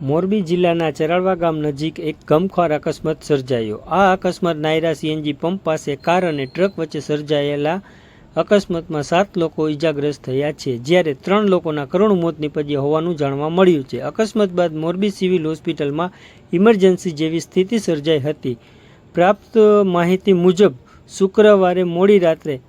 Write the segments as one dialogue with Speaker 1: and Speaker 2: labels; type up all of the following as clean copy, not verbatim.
Speaker 1: મોરબી જિલ્લાના ચરાળવા ગામ નજીક એક ગમખ્વાર અકસ્માત સર્જાયો। આ અકસ્માત નાયરા સીએનજી પંપ પાસે કાર અને ટ્રક વચ્ચે સર્જાયેલા અકસ્માતમાં 7 લોકો ઇજાગ્રસ્ત થયા છે, જ્યારે 3 લોકોના કરુણ મોત નીપજ્યા હોવાનું જાણવા મળ્યું છે। અકસ્માત બાદ મોરબી સિવિલ હોસ્પિટલમાં ઇમરજન્સી જેવી સ્થિતિ સર્જાઈ હતી। પ્રાપ્ત માહિતી મુજબ શુક્રવારે મોડી રાત્રે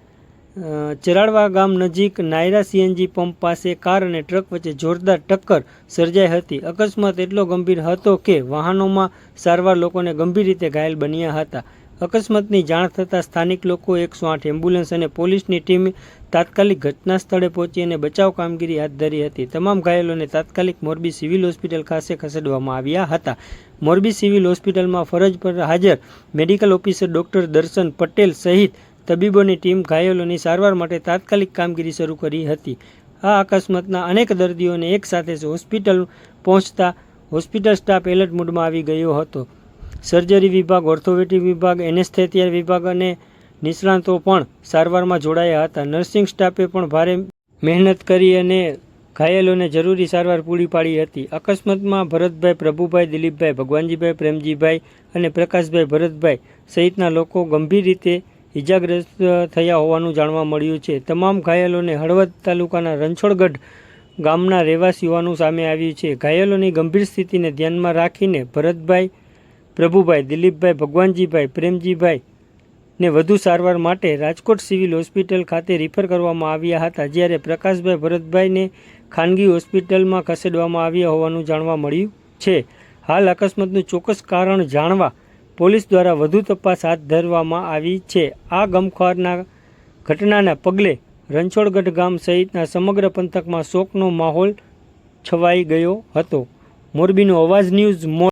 Speaker 1: ચરાળવા ગામ નજીક નાયરા સીએનજી પંપ પાસે કાર અને ટ્રક વચ્ચે જોરદાર ટક્કર સર્જાઈ હતી। અકસ્માત એટલો ગંભીર હતો કે વાહનોમાં સારવાર લોકોને ગંભીર રીતે ઘાયલ બન્યા હતા। અકસ્માતની જાણ થતાં સ્થાનિક લોકો 108 એમ્બ્યુલન્સ અને પોલીસની ટીમ તાત્કાલિક ઘટના સ્થળે પહોંચી અને બચાવ કામગીરી હાથ ધરી હતી। તમામ ઘાયલોને તાત્કાલિક મોરબી સિવિલ હોસ્પિટલ ખાતે ખસેડવામાં આવ્યા હતા। મોરબી સિવિલ હોસ્પિટલમાં ફરજ પર હાજર મેડિકલ ઓફિસર ડોક્ટર દર્શન પટેલ સહિત તબીબોની ટીમ ઘાયલોની સારવાર માટે તાત્કાલિક કામગીરી શરૂ કરી હતી। આ અકસ્માતના અનેક દર્દીઓને એકસાથે હોસ્પિટલ પહોંચતા હોસ્પિટલ સ્ટાફ એલર્ટ મોડમાં આવી ગયો હતો। સર્જરી વિભાગ, ઓર્થોપેડિક વિભાગ, એનેસ્થેસિયા વિભાગ અને નિષ્ણાતો પણ સારવારમાં જોડાયા હતા। નર્સિંગ સ્ટાફે પણ ભારે મહેનત કરી અને ઘાયલોને જરૂરી સારવાર પૂરી પાડી હતી। અકસ્માતમાં ભરતભાઈ, પ્રભુભાઈ, દિલીપભાઈ, ભગવાનજીભાઈ, પ્રેમજીભાઈ અને પ્રકાશભાઈ ભરતભાઈ સહિતના લોકો ગંભીર રીતે ઇજાગ્રસ્ત થયા હોવાનું જાણવા મળ્યું છે। તમામ ઘાયલોને હળવદ તાલુકાના રણછોડગઢ ગામના રહેવાસી હોવાનું સામે આવ્યું છે। ઘાયલોની ગંભીર સ્થિતિને ધ્યાનમાં રાખીને ભરતભાઈ, પ્રભુભાઈ, દિલીપભાઈ, ભગવાનજીભાઈ, પ્રેમજીભાઈ ને વધુ સારવાર માટે રાજકોટ સિવિલ હોસ્પિટલ ખાતે રિફર કરવામાં આવ્યા હતા, જ્યારે પ્રકાશભાઈ, ભરતભાઈને ખાનગી હોસ્પિટલમાં ખસેડવામાં આવ્યા હોવાનું જાણવા મળ્યું છે। હાલ અકસ્માતનું ચોક્કસ કારણ જાણવા પોલીસ દ્વારા વધુ તપાસ હાથ ધરવામાં આવી છે। આ ગમખ્વારના ઘટનાના પગલે રણછોડગઢ ગામ સહિતના સમગ્ર પંથકમાં શોકનો માહોલ છવાઈ ગયો હતો। મોરબીનો અવાજ ન્યૂઝ